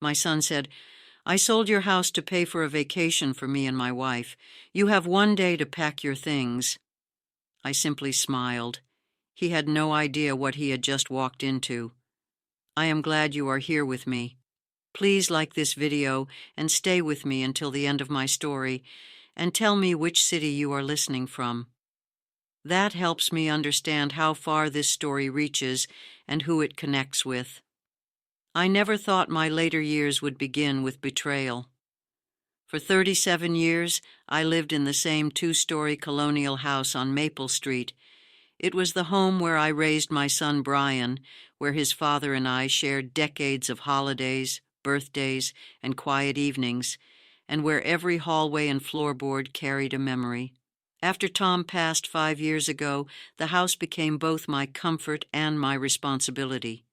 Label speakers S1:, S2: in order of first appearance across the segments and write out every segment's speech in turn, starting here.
S1: My son said, "I sold your house to pay for a vacation for me and my wife. You have 1 day to pack your things." I simply smiled. He had no idea what he had just walked into. I am glad you are here with me. Please like this video and stay with me until the end of my story, and tell me which city you are listening from. That helps me understand how far this story reaches and who it connects with. I never thought my later years would begin with betrayal. For 37 years, I lived in the same 2-story colonial house on Maple Street. It was the home where I raised my son Brian, where his father and I shared decades of holidays, birthdays, and quiet evenings, and where every hallway and floorboard carried a memory. After Tom passed 5 years ago, the house became both my comfort and my responsibility.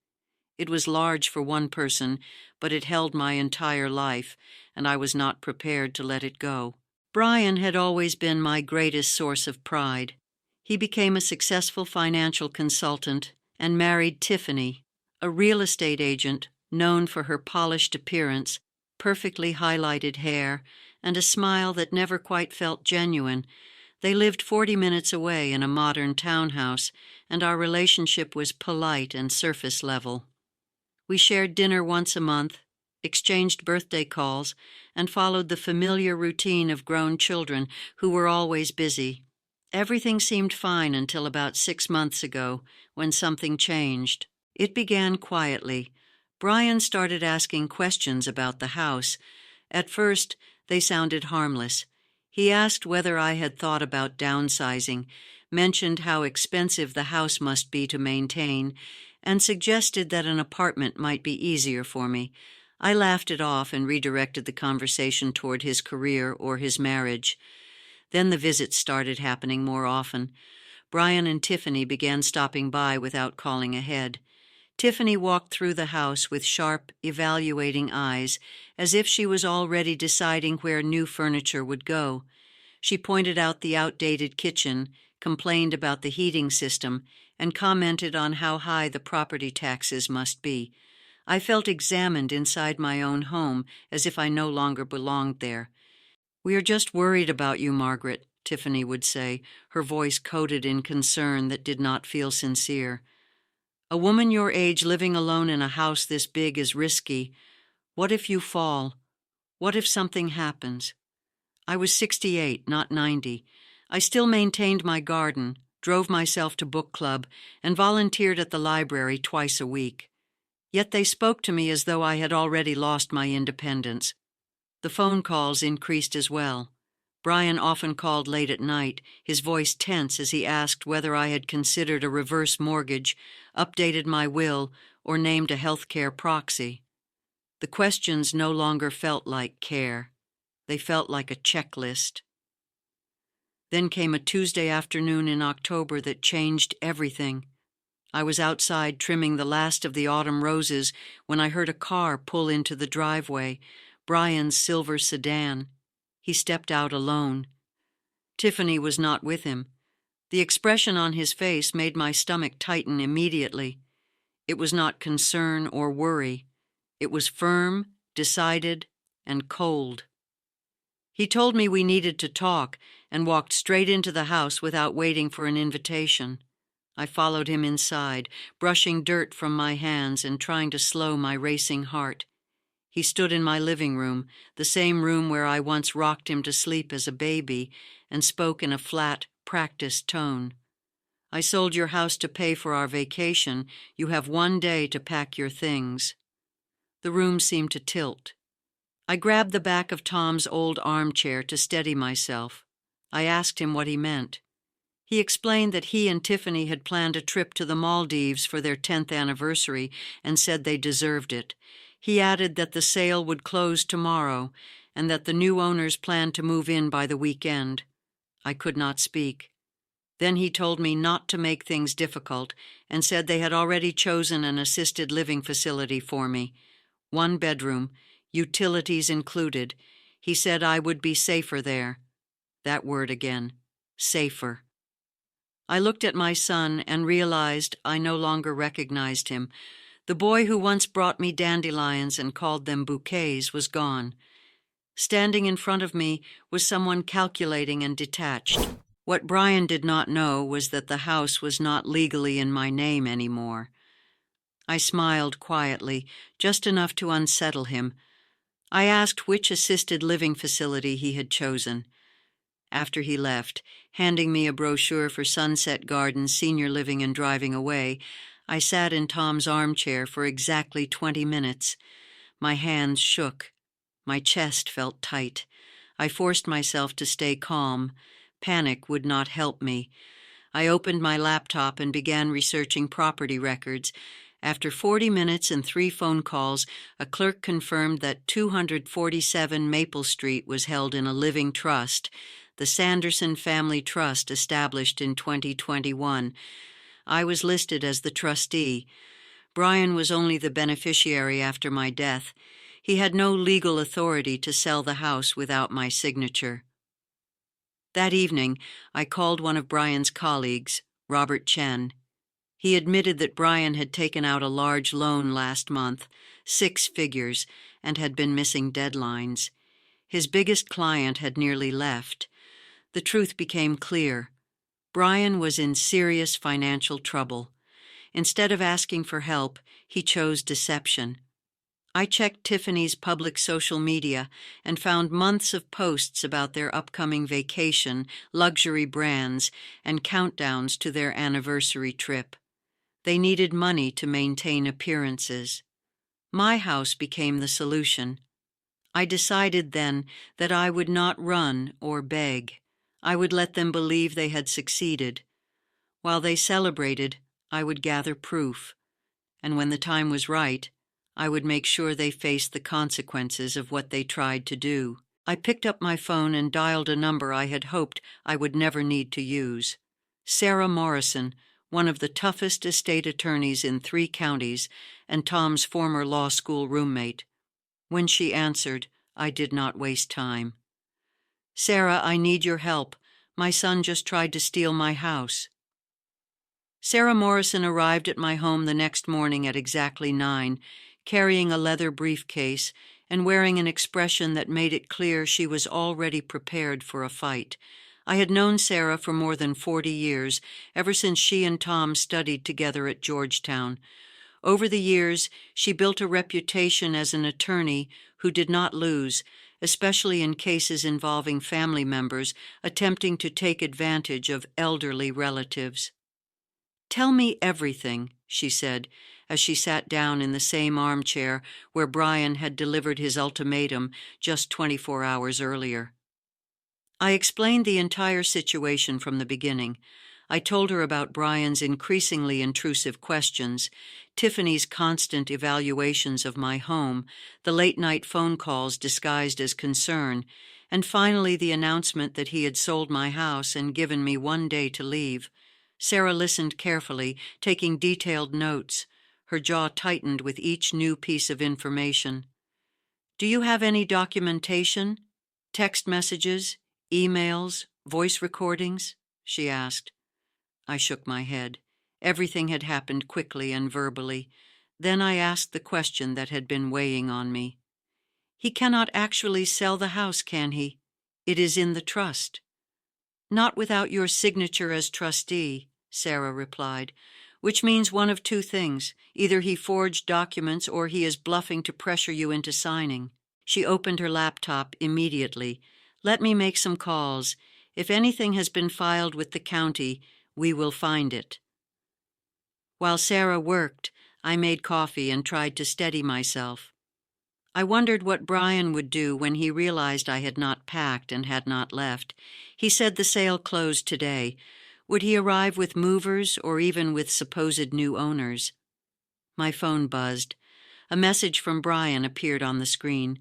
S1: It was large for one person, but it held my entire life, and I was not prepared to let it go. Brian had always been my greatest source of pride. He became a successful financial consultant and married Tiffany, a real estate agent known for her polished appearance, perfectly highlighted hair, and a smile that never quite felt genuine. They lived 40 minutes away in a modern townhouse, and our relationship was polite and surface level. We shared dinner once a month, exchanged birthday calls, and followed the familiar routine of grown children who were always busy. Everything seemed fine until about 6 months ago, when something changed. It began quietly. Brian started asking questions about the house. At first, they sounded harmless. He asked whether I had thought about downsizing, mentioned how expensive the house must be to maintain, and suggested that an apartment might be easier for me. I laughed it off and redirected the conversation toward his career or his marriage. Then the visits started happening more often. Brian and Tiffany began stopping by without calling ahead. Tiffany walked through the house with sharp, evaluating eyes, as if she was already deciding where new furniture would go. She pointed out the outdated kitchen, complained about the heating system, and commented on how high the property taxes must be. I felt examined inside my own home, as if I no longer belonged there. "We are just worried about you, Margaret," Tiffany would say, her voice coated in concern that did not feel sincere. "A woman your age living alone in a house this big is risky. What if you fall? What if something happens?" I was 68, not 90. I still maintained my garden, drove myself to book club, and volunteered at the library twice a week. Yet they spoke to me as though I had already lost my independence. The phone calls increased as well. Brian often called late at night, his voice tense as he asked whether I had considered a reverse mortgage, updated my will, or named a healthcare proxy. The questions no longer felt like care. They felt like a checklist. Then came a Tuesday afternoon in October that changed everything. I was outside trimming the last of the autumn roses when I heard a car pull into the driveway, Brian's silver sedan. He stepped out alone. Tiffany was not with him. The expression on his face made my stomach tighten immediately. It was not concern or worry. It was firm, decided, and cold. He told me we needed to talk and walked straight into the house without waiting for an invitation. I followed him inside, brushing dirt from my hands and trying to slow my racing heart. He stood in my living room, the same room where I once rocked him to sleep as a baby, and spoke in a flat, practiced tone. "I sold your house to pay for our vacation. You have 1 day to pack your things." The room seemed to tilt. I grabbed the back of Tom's old armchair to steady myself. I asked him what he meant. He explained that he and Tiffany had planned a trip to the Maldives for their 10th anniversary and said they deserved it. He added that the sale would close tomorrow and that the new owners planned to move in by the weekend. I could not speak. Then he told me not to make things difficult and said they had already chosen an assisted living facility for me. 1 bedroom, utilities included. He said I would be safer there. That word again, safer. I looked at my son and realized I no longer recognized him. The boy who once brought me dandelions and called them bouquets was gone. Standing in front of me was someone calculating and detached. What Brian did not know was that the house was not legally in my name anymore. I smiled quietly, just enough to unsettle him. I asked which assisted living facility he had chosen. After he left, handing me a brochure for Sunset Gardens Senior Living and driving away, I sat in Tom's armchair for exactly 20 minutes. My hands shook. My chest felt tight. I forced myself to stay calm. Panic would not help me. I opened my laptop and began researching property records. After 40 minutes and 3 phone calls, a clerk confirmed that 247 Maple Street was held in a living trust, the Sanderson Family Trust established in 2021. I was listed as the trustee. Brian was only the beneficiary after my death. He had no legal authority to sell the house without my signature. That evening, I called one of Brian's colleagues, Robert Chen. He admitted that Brian had taken out a large loan last month, 6 figures, and had been missing deadlines. His biggest client had nearly left. The truth became clear. Brian was in serious financial trouble. Instead of asking for help, he chose deception. I checked Tiffany's public social media and found months of posts about their upcoming vacation, luxury brands, and countdowns to their anniversary trip. They needed money to maintain appearances. My house became the solution. I decided then that I would not run or beg. I would let them believe they had succeeded. While they celebrated, I would gather proof. And when the time was right, I would make sure they faced the consequences of what they tried to do. I picked up my phone and dialed a number I had hoped I would never need to use. Sarah Morrison, one of the toughest estate attorneys in 3 counties and Tom's former law school roommate. When she answered, I did not waste time. "Sarah, I need your help. My son just tried to steal my house." Sarah Morrison arrived at my home the next morning at exactly 9, carrying a leather briefcase and wearing an expression that made it clear she was already prepared for a fight. I had known Sarah for more than 40 years, ever since she and Tom studied together at Georgetown. Over the years, she built a reputation as an attorney who did not lose, especially in cases involving family members attempting to take advantage of elderly relatives. "Tell me everything," she said, as she sat down in the same armchair where Brian had delivered his ultimatum just 24 hours earlier. I explained the entire situation from the beginning. I told her about Brian's increasingly intrusive questions, Tiffany's constant evaluations of my home, the late-night phone calls disguised as concern, and finally the announcement that he had sold my house and given me 1 day to leave. Sarah listened carefully, taking detailed notes. Her jaw tightened with each new piece of information. "Do you have any documentation? Text messages? Emails? Voice recordings?" she asked. I shook my head. Everything had happened quickly and verbally. Then I asked the question that had been weighing on me. "He cannot actually sell the house, can he? It is in the trust." "Not without your signature as trustee," Sarah replied, "which means one of 2 things. Either he forged documents or he is bluffing to pressure you into signing." She opened her laptop immediately. "Let me make some calls. If anything has been filed with the county, we will find it." While Sarah worked, I made coffee and tried to steady myself. I wondered what Brian would do when he realized I had not packed and had not left. He said the sale closed today. Would he arrive with movers or even with supposed new owners? My phone buzzed. A message from Brian appeared on the screen.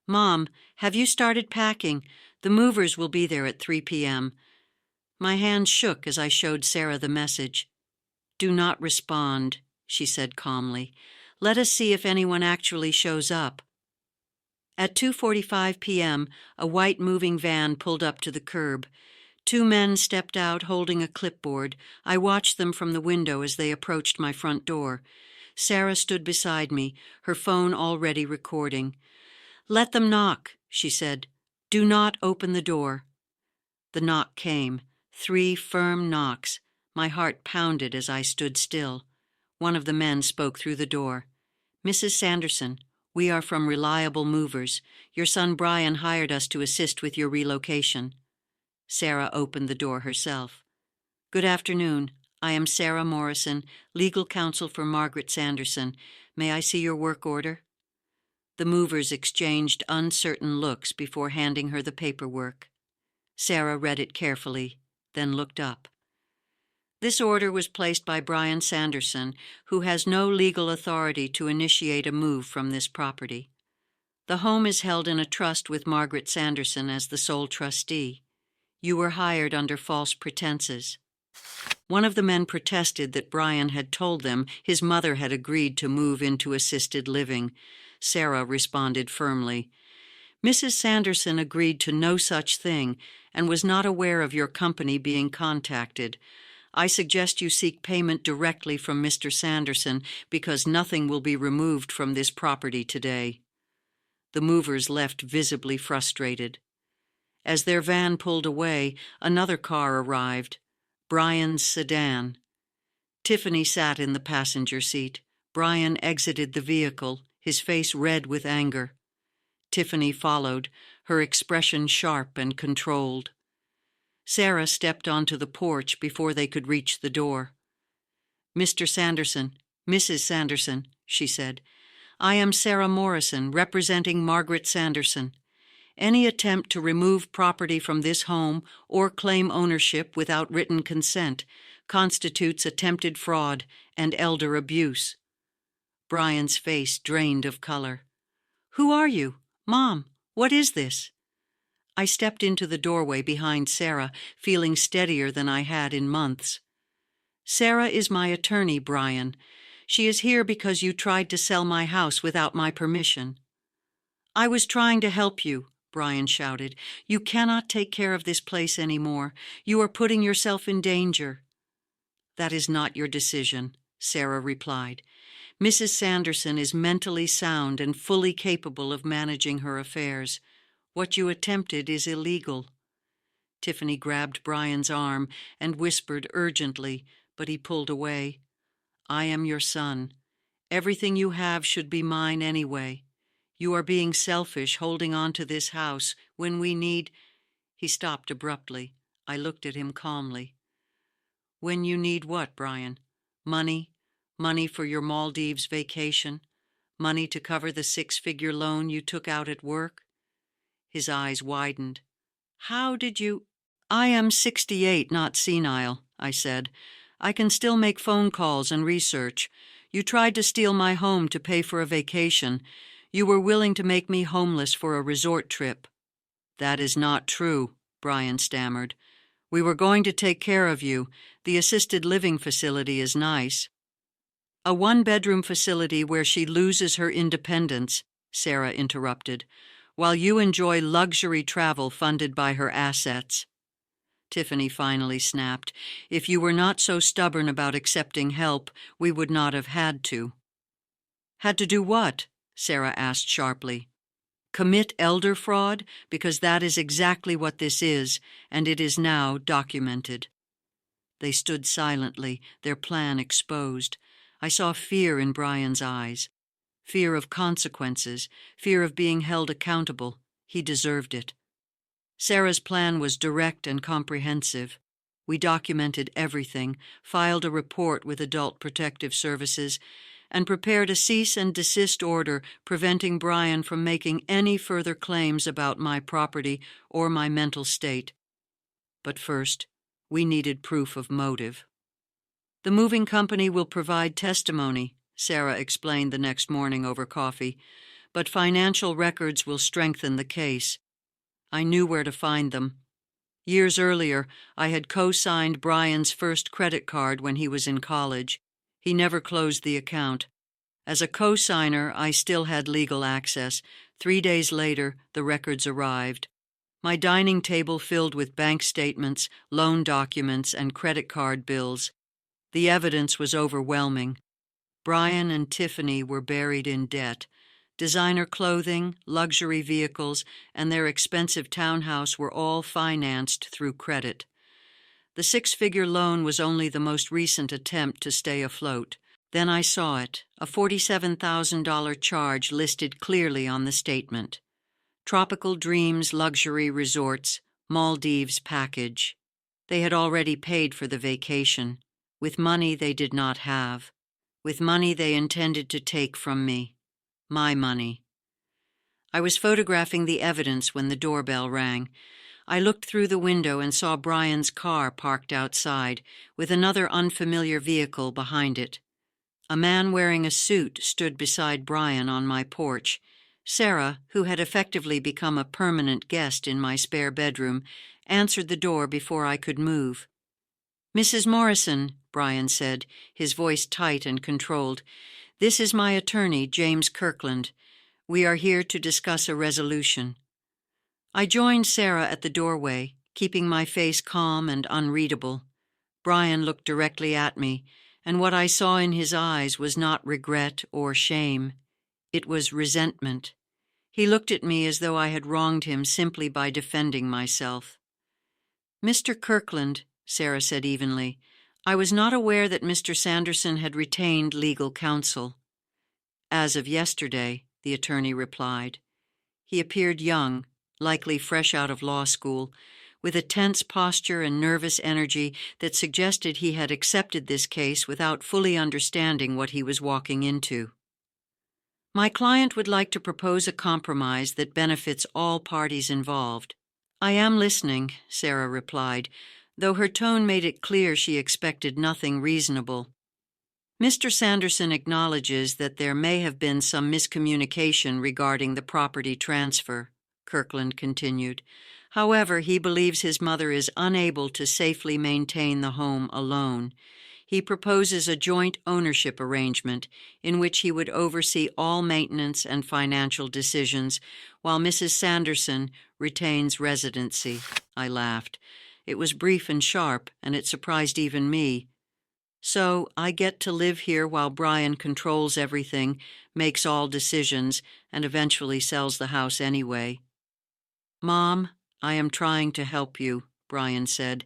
S1: "Mom, have you started packing? The movers will be there at 3 p.m. My hand shook as I showed Sarah the message. "Do not respond," she said calmly. "Let us see if anyone actually shows up." At 2:45 p.m., a white moving van pulled up to the curb. 2 men stepped out holding a clipboard. I watched them from the window as they approached my front door. Sarah stood beside me, her phone already recording. "Let them knock," she said. "Do not open the door." The knock came, 3 firm knocks. My heart pounded as I stood still. One of the men spoke through the door. "Mrs. Sanderson, we are from Reliable Movers. Your son Brian hired us to assist with your relocation." Sarah opened the door herself. "Good afternoon. I am Sarah Morrison, legal counsel for Margaret Sanderson. May I see your work order?" The movers exchanged uncertain looks before handing her the paperwork. Sarah read it carefully, then looked up. "This order was placed by Brian Sanderson, who has no legal authority to initiate a move from this property. The home is held in a trust with Margaret Sanderson as the sole trustee. You were hired under false pretenses." One of the men protested that Brian had told them his mother had agreed to move into assisted living. Sarah responded firmly. "Mrs. Sanderson agreed to no such thing and was not aware of your company being contacted. I suggest you seek payment directly from Mr. Sanderson because nothing will be removed from this property today." The movers left visibly frustrated. As their van pulled away, another car arrived, Brian's sedan. Tiffany sat in the passenger seat. Brian exited the vehicle, his face red with anger. Tiffany followed, her expression sharp and controlled. Sarah stepped onto the porch before they could reach the door. "Mr. Sanderson, Mrs. Sanderson," she said, "I am Sarah Morrison, representing Margaret Sanderson. Any attempt to remove property from this home or claim ownership without written consent constitutes attempted fraud and elder abuse." Brian's face drained of color. "Who are you? Mom, what is this?" I stepped into the doorway behind Sarah, feeling steadier than I had in months. "Sarah is my attorney, Brian. She is here because you tried to sell my house without my permission." "I was trying to help you," Brian shouted. "You cannot take care of this place anymore. You are putting yourself in danger." "That is not your decision," Sarah replied. "Mrs. Sanderson is mentally sound and fully capable of managing her affairs. What you attempted is illegal." Tiffany grabbed Brian's arm and whispered urgently, but he pulled away. "I am your son. Everything you have should be mine anyway. You are being selfish holding on to this house when we need—" He stopped abruptly. I looked at him calmly. "When you need what, Brian? Money? Money for your Maldives vacation? Money to cover the 6-figure loan you took out at work?" His eyes widened. "How did you—" "I am 68, not senile," I said. "I can still make phone calls and research. You tried to steal my home to pay for a vacation. You were willing to make me homeless for a resort trip." "That is not true," Brian stammered. "We were going to take care of you. The assisted living facility is nice." "A 1-bedroom facility where she loses her independence," Sarah interrupted, "while you enjoy luxury travel funded by her assets." Tiffany finally snapped. "If you were not so stubborn about accepting help, we would not have had to." "Had to do what?" Sarah asked sharply. "Commit elder fraud, because that is exactly what this is, and it is now documented." They stood silently, their plan exposed. I saw fear in Brian's eyes. Fear of consequences, fear of being held accountable. He deserved it. Sarah's plan was direct and comprehensive. We documented everything, filed a report with Adult Protective Services, and prepared a cease and desist order preventing Brian from making any further claims about my property or my mental state. But first, we needed proof of motive. "The moving company will provide testimony," Sarah explained the next morning over coffee, "but financial records will strengthen the case." I knew where to find them. Years earlier, I had co-signed Brian's first credit card when he was in college. He never closed the account. As a co-signer, I still had legal access. 3 days later, the records arrived. My dining table filled with bank statements, loan documents, and credit card bills. The evidence was overwhelming. Brian and Tiffany were buried in debt. Designer clothing, luxury vehicles, and their expensive townhouse were all financed through credit. The six-figure loan was only the most recent attempt to stay afloat. Then I saw it, a $47,000 charge listed clearly on the statement. Tropical Dreams Luxury Resorts, Maldives package. They had already paid for the vacation, with money they did not have, with money they intended to take from me. My money. I was photographing the evidence when the doorbell rang. I looked through the window and saw Brian's car parked outside, with another unfamiliar vehicle behind it. A man wearing a suit stood beside Brian on my porch. Sarah, who had effectively become a permanent guest in my spare bedroom, answered the door before I could move. "Mrs. Morrison," Brian said, his voice tight and controlled, "this is my attorney, James Kirkland. We are here to discuss a resolution." I joined Sarah at the doorway, keeping my face calm and unreadable. Brian looked directly at me, and what I saw in his eyes was not regret or shame. It was resentment. He looked at me as though I had wronged him simply by defending myself. "Mr. Kirkland," Sarah said evenly, "I was not aware that Mr. Sanderson had retained legal counsel." "As of yesterday," the attorney replied. He appeared young, likely fresh out of law school, with a tense posture and nervous energy that suggested he had accepted this case without fully understanding what he was walking into. "My client would like to propose a compromise that benefits all parties involved." "I am listening," Sarah replied, though her tone made it clear she expected nothing reasonable. "Mr. Sanderson acknowledges that there may have been some miscommunication regarding the property transfer," Kirkland continued. "However, he believes his mother is unable to safely maintain the home alone. He proposes a joint ownership arrangement in which he would oversee all maintenance and financial decisions, while Mrs. Sanderson retains residency." I laughed. It was brief and sharp, and it surprised even me. "So I get to live here while Brian controls everything, makes all decisions, and eventually sells the house anyway." "Mom, I am trying to help you," Brian said.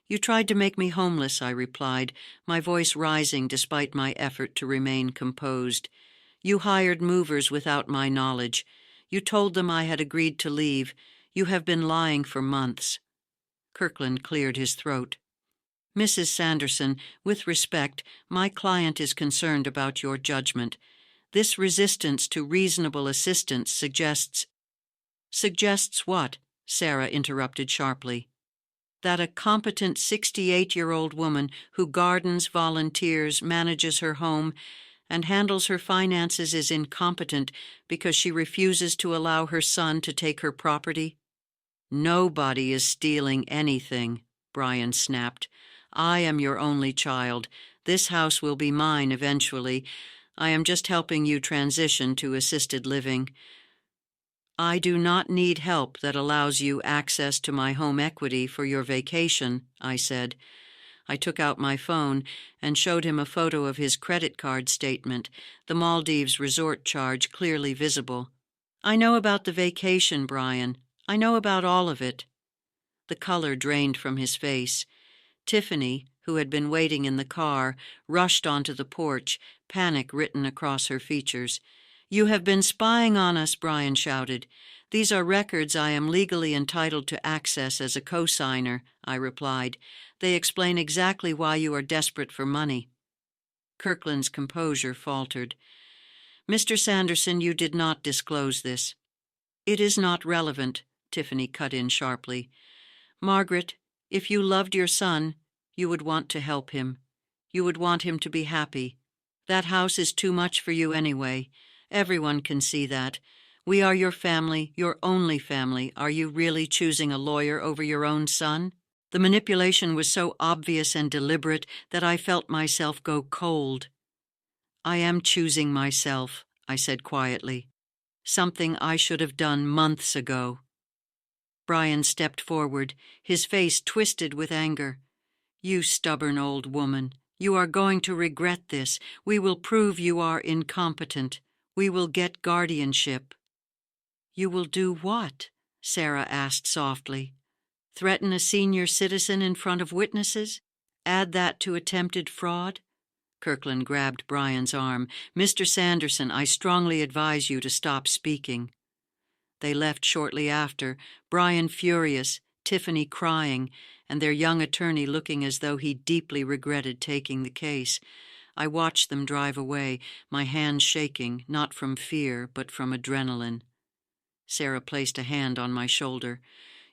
S1: "You tried to make me homeless," I replied, my voice rising despite my effort to remain composed. "You hired movers without my knowledge. You told them I had agreed to leave. You have been lying for months." Kirkland cleared his throat. "Mrs. Sanderson, with respect, my client is concerned about your judgment. This resistance to reasonable assistance suggests—" "Suggests what?" Sarah interrupted sharply. "That a competent 68-year-old woman who gardens, volunteers, manages her home, and handles her finances is incompetent because she refuses to allow her son to take her property." "Nobody is stealing anything," Brian snapped. "I am your only child. This house will be mine eventually. I am just helping you transition to assisted living." "I do not need help that allows you access to my home equity for your vacation," I said. I took out my phone and showed him a photo of his credit card statement, the Maldives resort charge clearly visible. "I know about the vacation, Brian. I know about all of it." The color drained from his face. Tiffany, who had been waiting in the car, rushed onto the porch, panic written across her features. "You have been spying on us," Brian shouted. "These are records I am legally entitled to access as a co-signer," I replied. "They explain exactly why you are desperate for money." Kirkland's composure faltered. "Mr. Sanderson, you did not disclose this." "It is not relevant," Tiffany cut in sharply. "Margaret, if you loved your son, you would want to help him. You would want him to be happy. That house is too much for you anyway. Everyone can see that. We are your family, your only family. Are you really choosing a lawyer over your own son?" The manipulation was so obvious and deliberate that I felt myself go cold. "I am choosing myself," I said quietly. "Something I should have done months ago." Brian stepped forward, his face twisted with anger. "You stubborn old woman. You are going to regret this. We will prove you are incompetent. We will get guardianship." "You will do what?" Sarah asked softly. "Threaten a senior citizen in front of witnesses? Add that to attempted fraud?" Kirkland grabbed Brian's arm. "Mr. Sanderson, I strongly advise you to stop speaking." They left shortly after, Brian furious, Tiffany crying, and their young attorney looking as though he deeply regretted taking the case. I watched them drive away, my hands shaking, not from fear, but from adrenaline. Sarah placed a hand on my shoulder.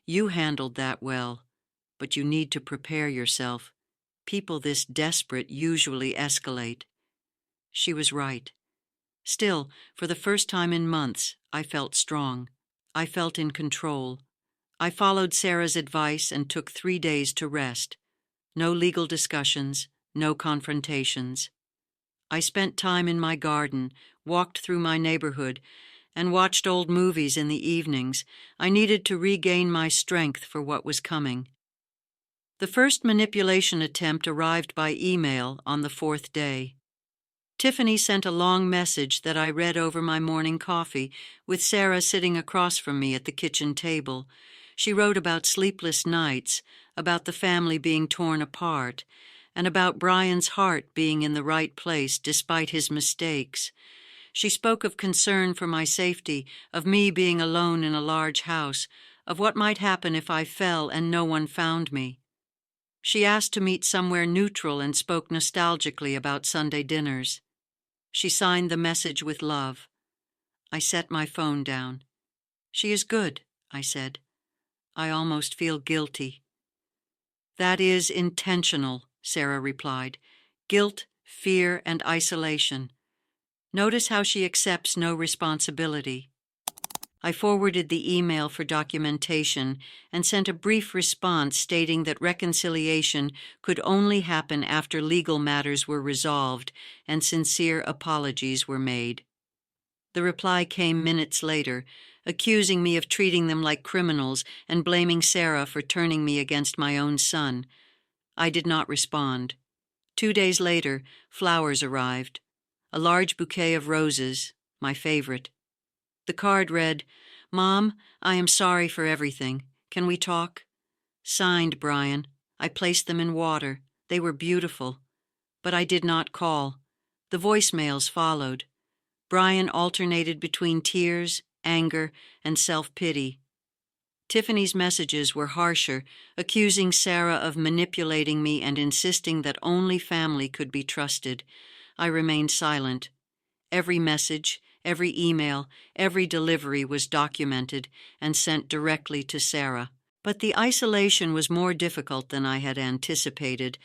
S1: "You handled that well, but you need to prepare yourself. People this desperate usually escalate." She was right. Still, for the first time in months, I felt strong. I felt in control. I followed Sarah's advice and took 3 days to rest. No legal discussions, no confrontations. I spent time in my garden, walked through my neighborhood, and watched old movies in the evenings. I needed to regain my strength for what was coming. The first manipulation attempt arrived by email on the 4th day. Tiffany sent a long message that I read over my morning coffee, with Sarah sitting across from me at the kitchen table. She wrote about sleepless nights, about the family being torn apart, and about Brian's heart being in the right place despite his mistakes. She spoke of concern for my safety, of me being alone in a large house, of what might happen if I fell and no one found me. She asked to meet somewhere neutral and spoke nostalgically about Sunday dinners. She signed the message with love. I set my phone down. "She is good," I said. "I almost feel guilty." "That is intentional," Sarah replied. "Guilt, fear, and isolation. Notice how she accepts no responsibility." I forwarded the email for documentation and sent a brief response stating that reconciliation could only happen after legal matters were resolved and sincere apologies were made. The reply came minutes later, accusing me of treating them like criminals and blaming Sarah for turning me against my own son. I did not respond. 2 days later, flowers arrived. A large bouquet of roses, my favorite. The card read, "Mom, I am sorry for everything. Can we talk?" Signed, Brian. I placed them in water. They were beautiful. But I did not call. The voicemails followed. Brian alternated between tears, anger, and self-pity. Tiffany's messages were harsher, accusing Sarah of manipulating me and insisting that only family could be trusted. I remained silent. Every message, every email, every delivery was documented and sent directly to Sarah. But the isolation was more difficult than I had anticipated.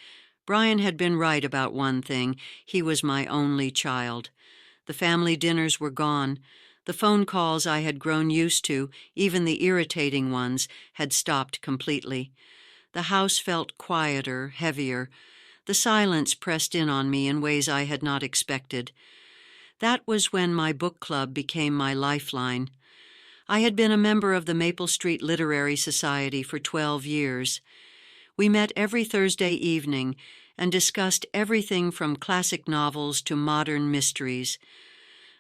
S1: Brian had been right about one thing: he was my only child. The family dinners were gone. The phone calls I had grown used to, even the irritating ones, had stopped completely. The house felt quieter, heavier. The silence pressed in on me in ways I had not expected. That was when my book club became my lifeline. I had been a member of the Maple Street Literary Society for 12 years. We met every Thursday evening and discussed everything from classic novels to modern mysteries.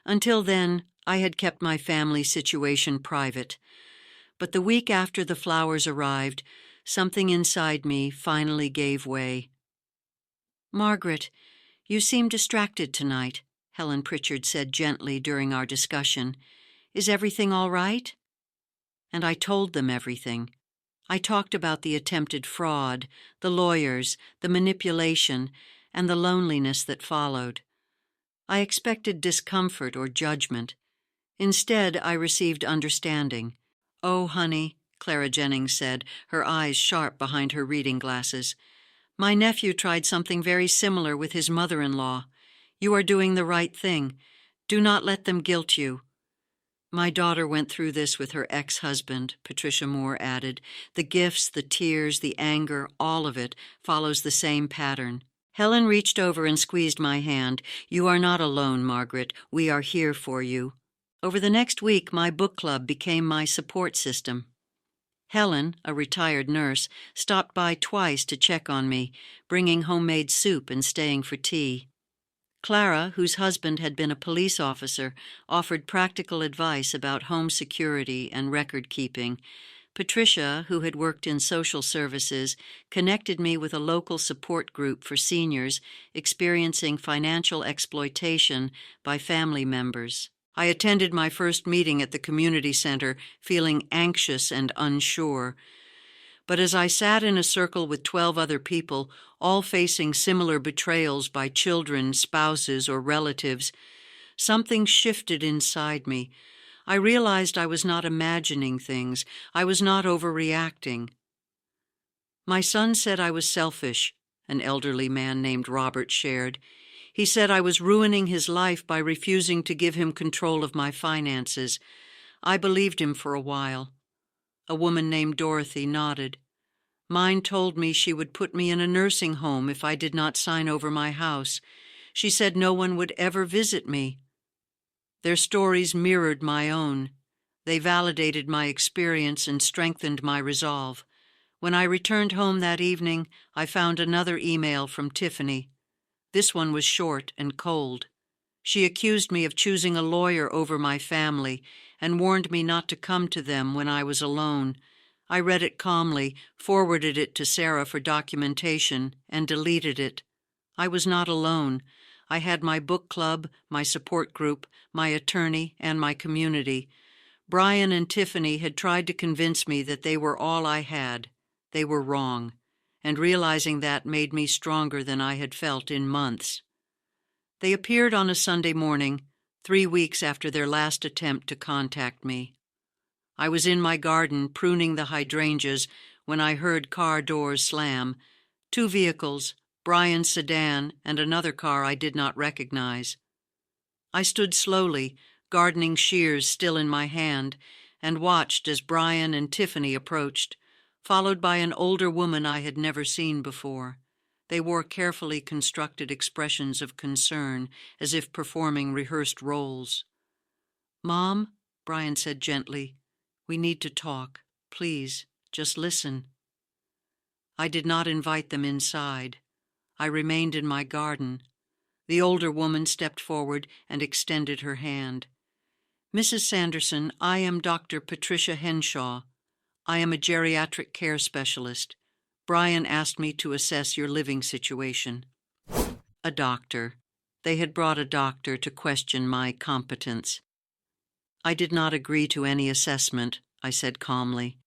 S1: Until then, I had kept my family situation private. But the week after the flowers arrived, something inside me finally gave way. "Margaret, you seem distracted tonight," Helen Pritchard said gently during our discussion. "Is everything all right?" And I told them everything. I talked about the attempted fraud, the lawyers, the manipulation, and the loneliness that followed. I expected discomfort or judgment. Instead, I received understanding. "Oh, honey," Clara Jennings said, her eyes sharp behind her reading glasses. "My nephew tried something very similar with his mother-in-law. You are doing the right thing. Do not let them guilt you." "My daughter went through this with her ex-husband," Patricia Moore added. "The gifts, the tears, the anger, all of it follows the same pattern." Helen reached over and squeezed my hand. "You are not alone, Margaret. We are here for you." Over the next week, my book club became my support system. Helen, a retired nurse, stopped by twice to check on me, bringing homemade soup and staying for tea. Clara, whose husband had been a police officer, offered practical advice about home security and record keeping. Patricia, who had worked in social services, connected me with a local support group for seniors experiencing financial exploitation by family members. I attended my first meeting at the community center feeling anxious and unsure. But as I sat in a circle with 12 other people, all facing similar betrayals by children, spouses, or relatives, something shifted inside me. I realized I was not imagining things. I was not overreacting. My son said I was selfish, an elderly man named Robert shared. He said I was ruining his life by refusing to give him control of my finances. I believed him for a while. A woman named Dorothy nodded. Mine told me she would put me in a nursing home if I did not sign over my house. She said no one would ever visit me. Their stories mirrored my own. They validated my experience and strengthened my resolve. When I returned home that evening, I found another email from Tiffany. This one was short and cold. She accused me of choosing a lawyer over my family and warned me not to come to them when I was alone. I read it calmly, forwarded it to Sarah for documentation, and deleted it. I was not alone. I had my book club, my support group, my attorney, and my community. Brian and Tiffany had tried to convince me that they were all I had. They were wrong, and realizing that made me stronger than I had felt in months. They appeared on a Sunday morning, 3 weeks after their last attempt to contact me. I was in my garden pruning the hydrangeas when I heard car doors slam. 2 vehicles, Brian's sedan and another car I did not recognize. I stood slowly, gardening shears still in my hand, and watched as Brian and Tiffany approached, followed by an older woman I had never seen before. They wore carefully constructed expressions of concern, as if performing rehearsed roles. "Mom," Brian said gently, "we need to talk. Please, just listen." I did not invite them inside. I remained in my garden. The older woman stepped forward and extended her hand. "Mrs. Sanderson, I am Dr. Patricia Henshaw. I am a geriatric care specialist. Brian asked me to assess your living situation." A doctor. They had brought a doctor to question my competence. "I did not agree to any assessment," I said calmly.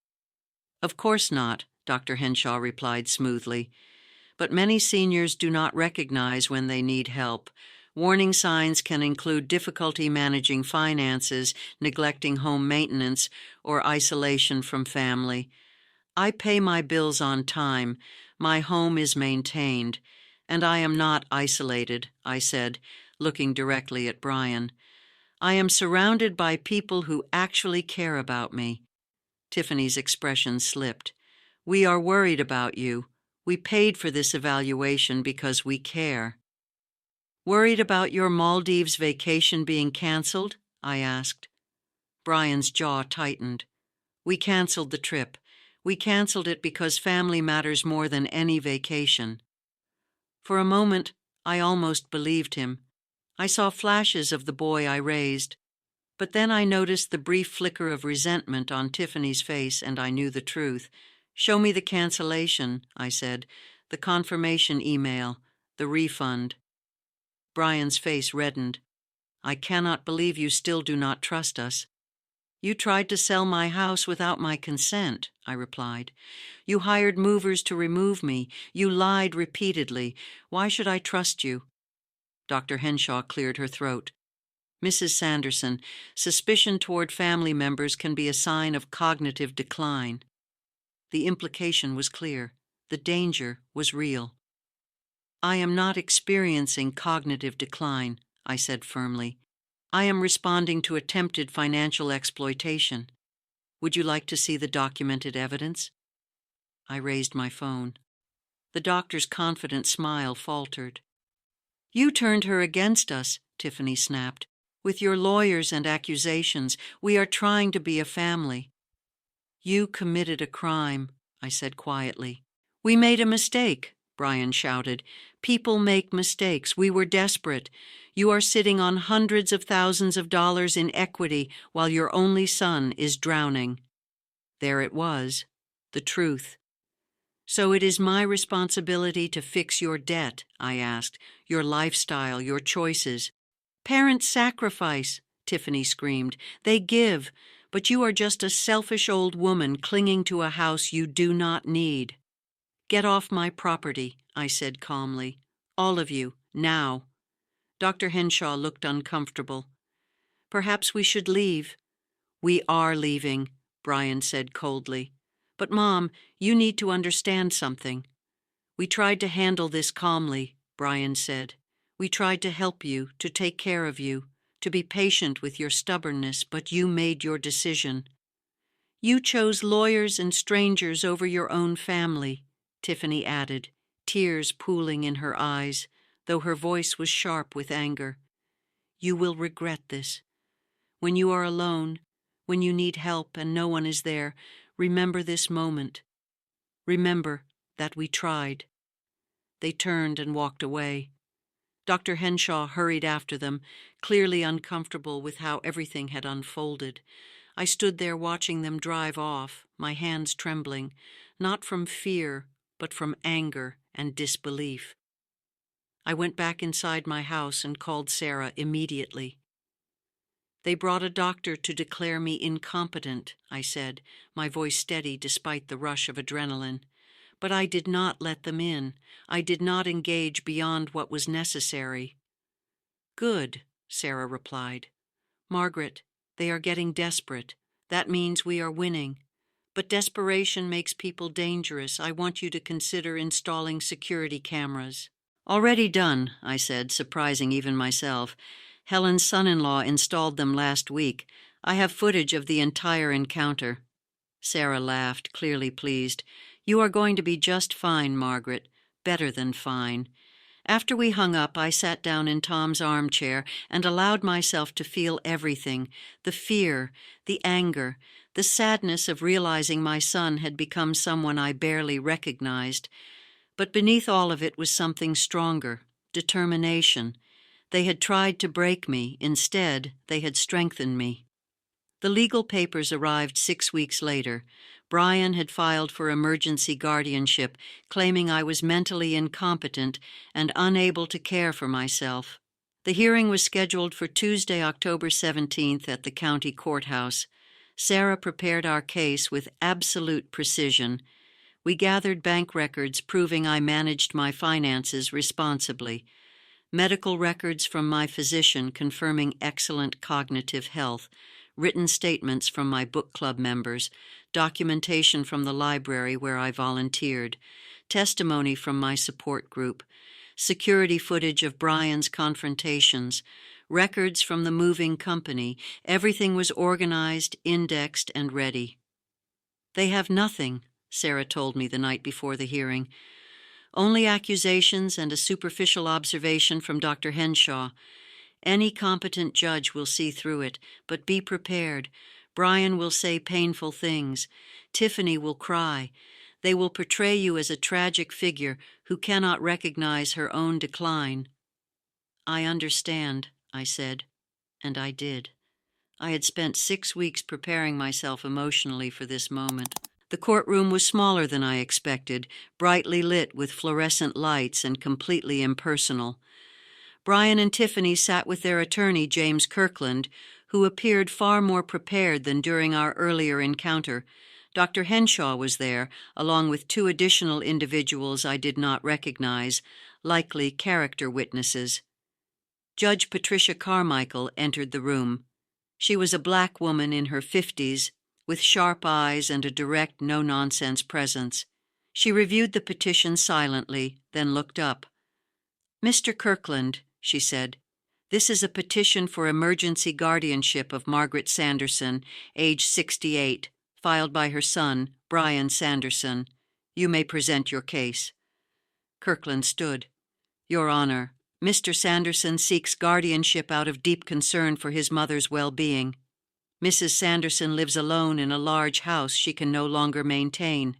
S1: "Of course not," Dr. Henshaw replied smoothly. "But many seniors do not recognize when they need help. Warning signs can include difficulty managing finances, neglecting home maintenance, or isolation from family. I pay my bills on time, my home is maintained, and I am not isolated," I said, looking directly at Brian. "I am surrounded by people who actually care about me." Tiffany's expression slipped. "We are worried about you. We paid for this evaluation because we care." "Worried about your Maldives vacation being canceled?" I asked. Brian's jaw tightened. "We canceled the trip. We canceled it because family matters more than any vacation." For a moment, I almost believed him. I saw flashes of the boy I raised. But then I noticed the brief flicker of resentment on Tiffany's face, and I knew the truth. "Show me the cancellation," I said, "the confirmation email, the refund." Brian's face reddened. "I cannot believe you still do not trust us." "You tried to sell my house without my consent," I replied. "You hired movers to remove me. You lied repeatedly. Why should I trust you?" Dr. Henshaw cleared her throat. "Mrs. Sanderson, suspicion toward family members can be a sign of cognitive decline." The implication was clear. The danger was real. "I am not experiencing cognitive decline," I said firmly. "I am responding to attempted financial exploitation. Would you like to see the documented evidence?" I raised my phone. The doctor's confident smile faltered. "You turned her against us," Tiffany snapped. "With your lawyers and accusations, we are trying to be a family." You committed a crime, I said quietly. We made a mistake, Brian shouted. People make mistakes. We were desperate. You are sitting on hundreds of thousands of dollars in equity while your only son is drowning. There it was, the truth. So it is my responsibility to fix your debt, I asked, your lifestyle, your choices. Parents sacrifice, Tiffany screamed. They give, but you are just a selfish old woman clinging to a house you do not need. Get off my property, I said calmly. All of you, now. Dr. Henshaw looked uncomfortable. Perhaps we should leave. We are leaving, Brian said coldly. But, Mom, you need to understand something. We tried to handle this calmly, Brian said. We tried to help you, to take care of you, to be patient with your stubbornness, but you made your decision. You chose lawyers and strangers over your own family, Tiffany added, tears pooling in her eyes, though her voice was sharp with anger. You will regret this. When you are alone, when you need help and no one is there, remember this moment. Remember that we tried. They turned and walked away. Dr. Henshaw hurried after them, clearly uncomfortable with how everything had unfolded. I stood there watching them drive off, my hands trembling, not from fear, but from anger and disbelief. I went back inside my house and called Sarah immediately. They brought a doctor to declare me incompetent, I said, my voice steady despite the rush of adrenaline. But I did not let them in. I did not engage beyond what was necessary. Good, Sarah replied. Margaret, they are getting desperate. That means we are winning. But desperation makes people dangerous. I want you to consider installing security cameras. Already done, I said, surprising even myself. Helen's son-in-law installed them last week. I have footage of the entire encounter. Sarah laughed, clearly pleased. You are going to be just fine, Margaret. Better than fine. After we hung up, I sat down in Tom's armchair and allowed myself to feel everything, the fear, the anger, the sadness of realizing my son had become someone I barely recognized. But beneath all of it was something stronger, determination. They had tried to break me. Instead, they had strengthened me. The legal papers arrived 6 weeks later. Brian had filed for emergency guardianship, claiming I was mentally incompetent and unable to care for myself. The hearing was scheduled for Tuesday, October 17th at the county courthouse. Sarah prepared our case with absolute precision. We gathered bank records proving I managed my finances responsibly, medical records from my physician confirming excellent cognitive health, written statements from my book club members, documentation from the library where I volunteered, testimony from my support group, security footage of Brian's confrontations, records from the moving company. Everything was organized, indexed, and ready. They have nothing, Sarah told me the night before the hearing. Only accusations and a superficial observation from Dr. Henshaw. Any competent judge will see through it, but be prepared. Brian will say painful things. Tiffany will cry. They will portray you as a tragic figure who cannot recognize her own decline. I understand, I said, and I did. I had spent 6 weeks preparing myself emotionally for this moment. The courtroom was smaller than I expected, brightly lit with fluorescent lights and completely impersonal. Brian and Tiffany sat with their attorney, James Kirkland, who appeared far more prepared than during our earlier encounter. Dr. Henshaw was there, along with 2 additional individuals I did not recognize, likely character witnesses. Judge Patricia Carmichael entered the room. She was a black woman in her 50s, with sharp eyes and a direct, no-nonsense presence. She reviewed the petition silently, then looked up. Mr. Kirkland, she said, this is a petition for emergency guardianship of Margaret Sanderson, age 68, filed by her son, Brian Sanderson. You may present your case. Kirkland stood. Your Honor, Mr. Sanderson seeks guardianship out of deep concern for his mother's well-being. Mrs. Sanderson lives alone in a large house she can no longer maintain.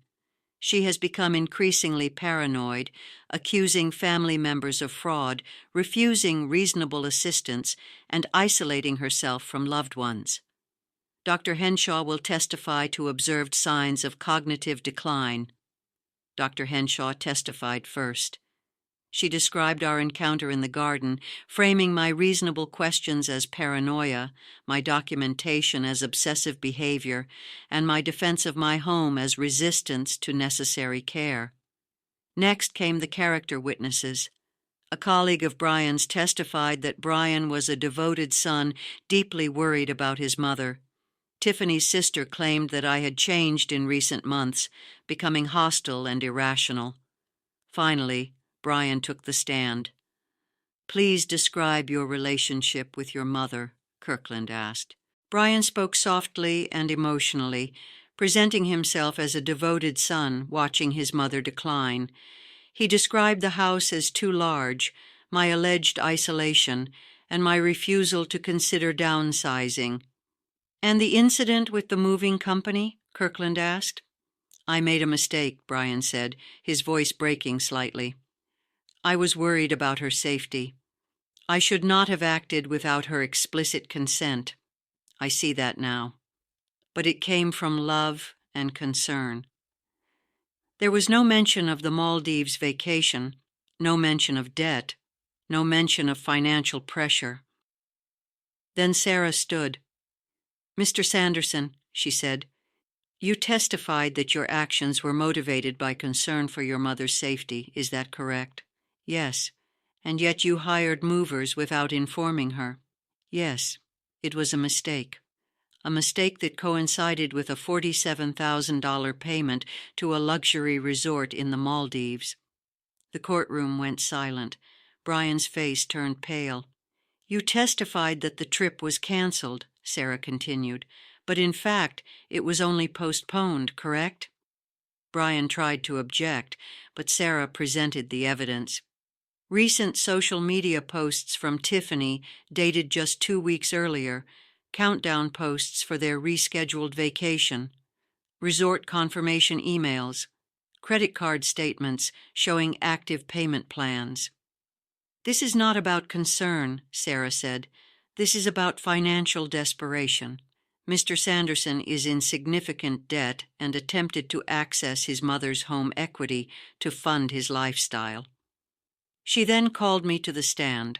S1: She has become increasingly paranoid, accusing family members of fraud, refusing reasonable assistance, and isolating herself from loved ones. Dr. Henshaw will testify to observed signs of cognitive decline. Dr. Henshaw testified first. She described our encounter in the garden, framing my reasonable questions as paranoia, my documentation as obsessive behavior, and my defense of my home as resistance to necessary care. Next came the character witnesses. A colleague of Brian's testified that Brian was a devoted son, deeply worried about his mother. Tiffany's sister claimed that I had changed in recent months, becoming hostile and irrational. Finally, Brian took the stand. "Please describe your relationship with your mother," Kirkland asked. Brian spoke softly and emotionally, presenting himself as a devoted son watching his mother decline. He described the house as too large, my alleged isolation, and my refusal to consider downsizing. "And the incident with the moving company?" Kirkland asked. "I made a mistake," Brian said, his voice breaking slightly. "I was worried about her safety. I should not have acted without her explicit consent. I see that now. But it came from love and concern." There was no mention of the Maldives vacation, no mention of debt, no mention of financial pressure. Then Sarah stood. "Mr. Sanderson," she said, "you testified that your actions were motivated by concern for your mother's safety. Is that correct?" "Yes." "And yet you hired movers without informing her." "Yes. It was a mistake. A mistake that coincided with a $47,000 payment to a luxury resort in the Maldives." The courtroom went silent. Brian's face turned pale. "You testified that the trip was canceled," Sarah continued, "but in fact it was only postponed, correct?" Brian tried to object, but Sarah presented the evidence. Recent social media posts from Tiffany, dated just 2 weeks earlier, countdown posts for their rescheduled vacation, resort confirmation emails, credit card statements showing active payment plans. "This is not about concern," Sarah said. "This is about financial desperation. Mr. Sanderson is in significant debt and attempted to access his mother's home equity to fund his lifestyle." She then called me to the stand.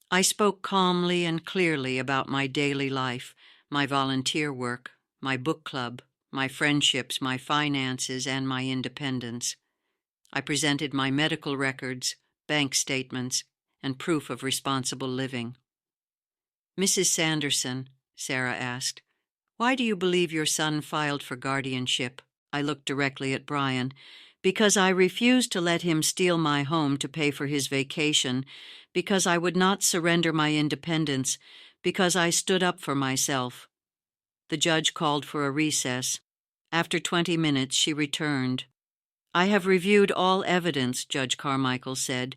S1: I spoke calmly and clearly about my daily life, my volunteer work, my book club, my friendships, my finances, and my independence. I presented my medical records, bank statements, and proof of responsible living. "Mrs. Sanderson," Sarah asked, "why do you believe your son filed for guardianship?" I looked directly at Brian. "Because I refused to let him steal my home to pay for his vacation, because I would not surrender my independence, because I stood up for myself." The judge called for a recess. After 20 minutes, she returned. "I have reviewed all evidence," Judge Carmichael said.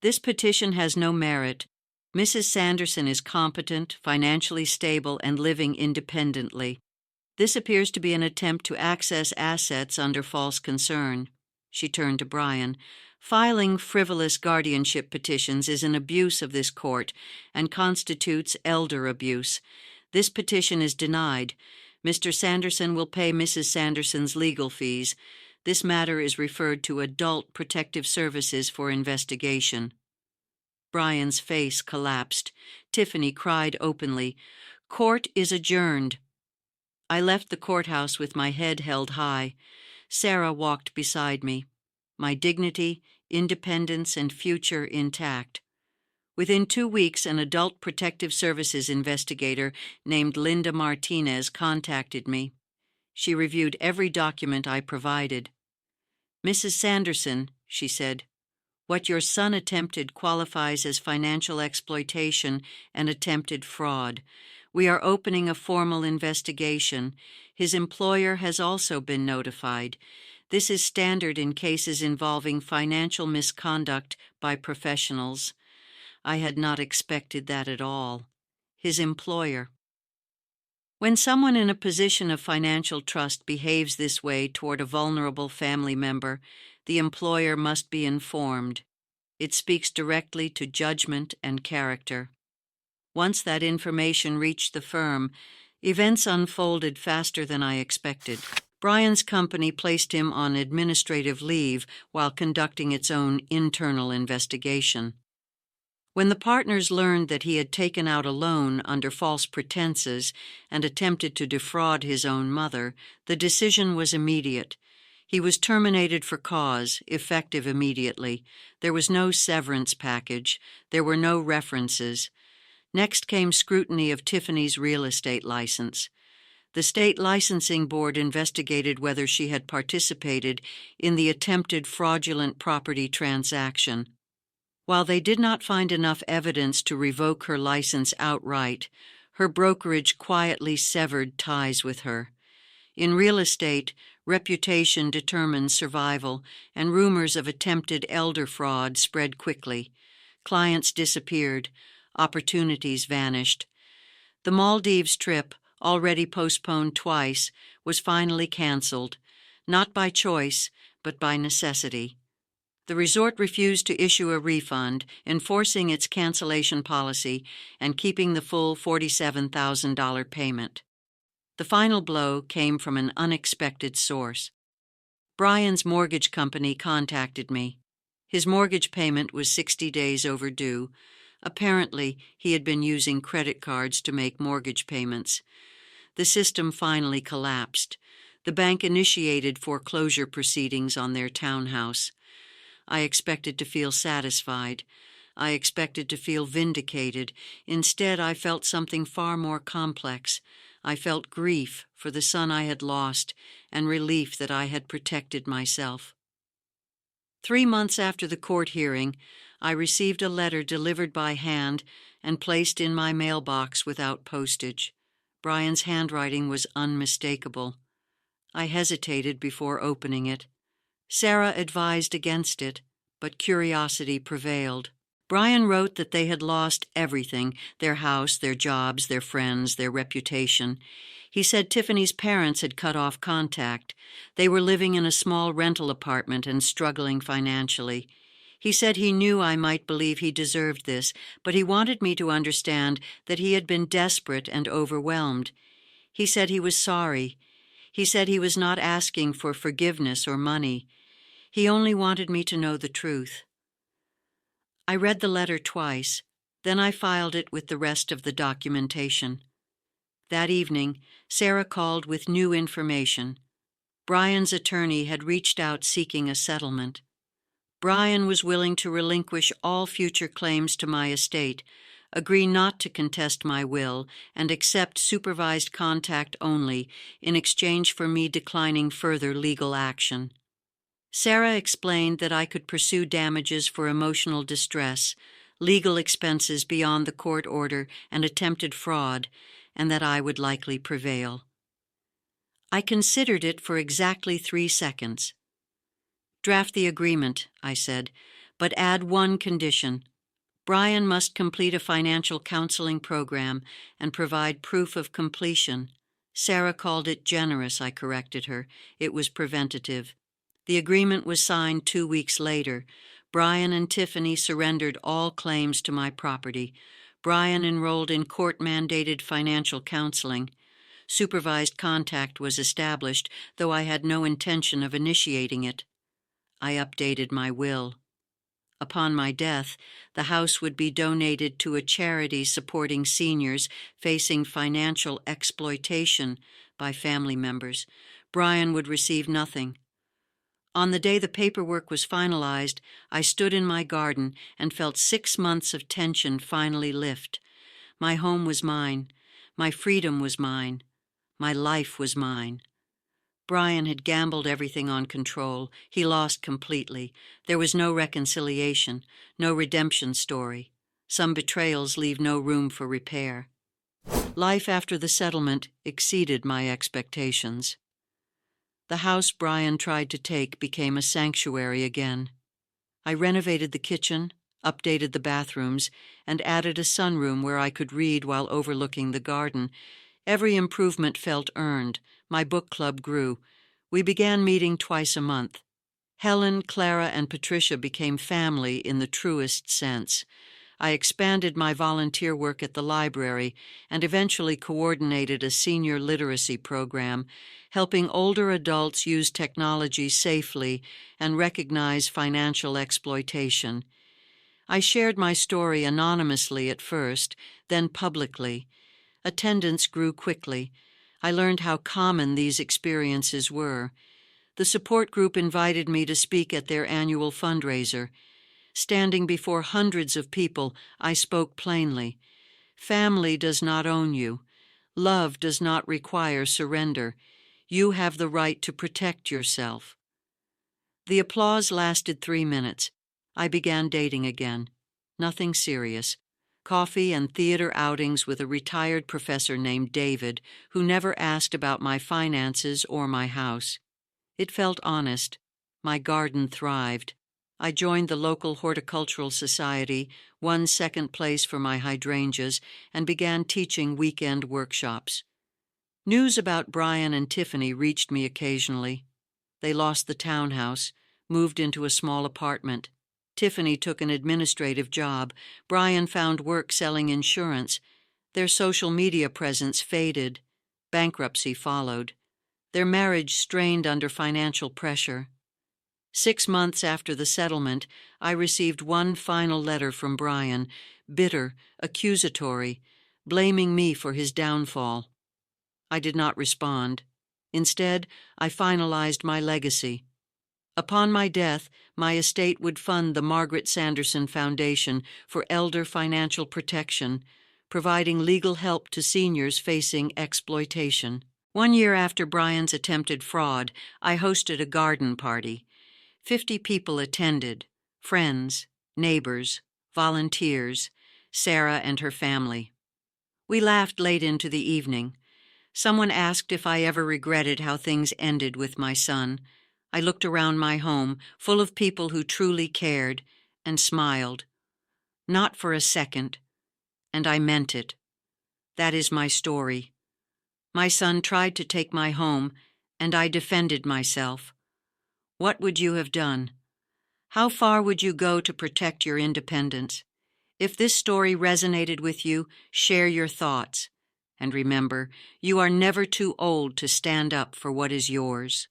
S1: "This petition has no merit. Mrs. Sanderson is competent, financially stable, and living independently. This appears to be an attempt to access assets under false concern." She turned to Brian. "Filing frivolous guardianship petitions is an abuse of this court and constitutes elder abuse. This petition is denied. Mr. Sanderson will pay Mrs. Sanderson's legal fees. This matter is referred to Adult Protective Services for investigation." Brian's face collapsed. Tiffany cried openly, "Court is adjourned." I left the courthouse with my head held high. Sarah walked beside me, my dignity, independence, and future intact. Within 2 weeks, an Adult Protective Services investigator named Linda Martinez contacted me. She reviewed every document I provided. "Mrs. Sanderson," she said, "what your son attempted qualifies as financial exploitation and attempted fraud. We are opening a formal investigation. His employer has also been notified. This is standard in cases involving financial misconduct by professionals." I had not expected that at all. His employer. When someone in a position of financial trust behaves this way toward a vulnerable family member, the employer must be informed. It speaks directly to judgment and character. Once that information reached the firm, events unfolded faster than I expected. Brian's company placed him on administrative leave while conducting its own internal investigation. When the partners learned that he had taken out a loan under false pretenses and attempted to defraud his own mother, the decision was immediate. He was terminated for cause, effective immediately. There was no severance package. There were no references. Next came scrutiny of Tiffany's real estate license. The state licensing board investigated whether she had participated in the attempted fraudulent property transaction. While they did not find enough evidence to revoke her license outright, her brokerage quietly severed ties with her. In real estate, reputation determines survival, and rumors of attempted elder fraud spread quickly. Clients disappeared. Opportunities vanished. The Maldives trip, already postponed twice, was finally canceled, not by choice, but by necessity. The resort refused to issue a refund, enforcing its cancellation policy and keeping the full $47,000 payment. The final blow came from an unexpected source. Brian's mortgage company contacted me. His mortgage payment was 60 days overdue. Apparently, he had been using credit cards to make mortgage payments. The system finally collapsed. The bank initiated foreclosure proceedings on their townhouse. I expected to feel satisfied. I expected to feel vindicated. Instead, I felt something far more complex. I felt grief for the son I had lost and relief that I had protected myself. 3 months after the court hearing, I received a letter delivered by hand and placed in my mailbox without postage. Brian's handwriting was unmistakable. I hesitated before opening it. Sarah advised against it, but curiosity prevailed. Brian wrote that they had lost everything: their house, their jobs, their friends, their reputation. He said Tiffany's parents had cut off contact. They were living in a small rental apartment and struggling financially. He said he knew I might believe he deserved this, but he wanted me to understand that he had been desperate and overwhelmed. He said he was sorry. He said he was not asking for forgiveness or money. He only wanted me to know the truth. I read the letter twice, then I filed it with the rest of the documentation. That evening, Sarah called with new information. Brian's attorney had reached out seeking a settlement. Brian was willing to relinquish all future claims to my estate, agree not to contest my will, and accept supervised contact only in exchange for me declining further legal action. Sarah explained that I could pursue damages for emotional distress, legal expenses beyond the court order, and attempted fraud, and that I would likely prevail. I considered it for exactly 3 seconds. "Draft the agreement," I said, "but add one condition. Brian must complete a financial counseling program and provide proof of completion." Sarah called it generous, I corrected her. It was preventative. The agreement was signed 2 weeks later. Brian and Tiffany surrendered all claims to my property. Brian enrolled in court-mandated financial counseling. Supervised contact was established, though I had no intention of initiating it. I updated my will. Upon my death, the house would be donated to a charity supporting seniors facing financial exploitation by family members. Brian would receive nothing. On the day the paperwork was finalized, I stood in my garden and felt 6 months of tension finally lift. My home was mine. My freedom was mine. My life was mine. Brian had gambled everything on control. He lost completely. There was no reconciliation, no redemption story. Some betrayals leave no room for repair. Life after the settlement exceeded my expectations. The house Brian tried to take became a sanctuary again. I renovated the kitchen, updated the bathrooms, and added a sunroom where I could read while overlooking the garden. Every improvement felt earned. My book club grew. We began meeting twice a month. Helen, Clara, and Patricia became family in the truest sense. I expanded my volunteer work at the library and eventually coordinated a senior literacy program, helping older adults use technology safely and recognize financial exploitation. I shared my story anonymously at first, then publicly. Attendance grew quickly. I learned how common these experiences were. The support group invited me to speak at their annual fundraiser. Standing before hundreds of people, I spoke plainly. Family does not own you. Love does not require surrender. You have the right to protect yourself. The applause lasted 3 minutes. I began dating again. Nothing serious. Coffee and theater outings with a retired professor named David, who never asked about my finances or my house. It felt honest. My garden thrived. I joined the local horticultural society, won second place for my hydrangeas, and began teaching weekend workshops. News about Brian and Tiffany reached me occasionally. They lost the townhouse, moved into a small apartment. Tiffany took an administrative job. Brian found work selling insurance. Their social media presence faded. Bankruptcy followed. Their marriage strained under financial pressure. 6 months after the settlement, I received one final letter from Brian, bitter, accusatory, blaming me for his downfall. I did not respond. Instead, I finalized my legacy. Upon my death, my estate would fund the Margaret Sanderson Foundation for Elder Financial Protection, providing legal help to seniors facing exploitation. 1 year after Brian's attempted fraud, I hosted a garden party. 50 people attended: friends, neighbors, volunteers, Sarah and her family. We laughed late into the evening. Someone asked if I ever regretted how things ended with my son. I looked around my home, full of people who truly cared, and smiled. Not for a second. And I meant it. That is my story. My son tried to take my home, and I defended myself. What would you have done? How far would you go to protect your independence? If this story resonated with you, share your thoughts. And remember, you are never too old to stand up for what is yours.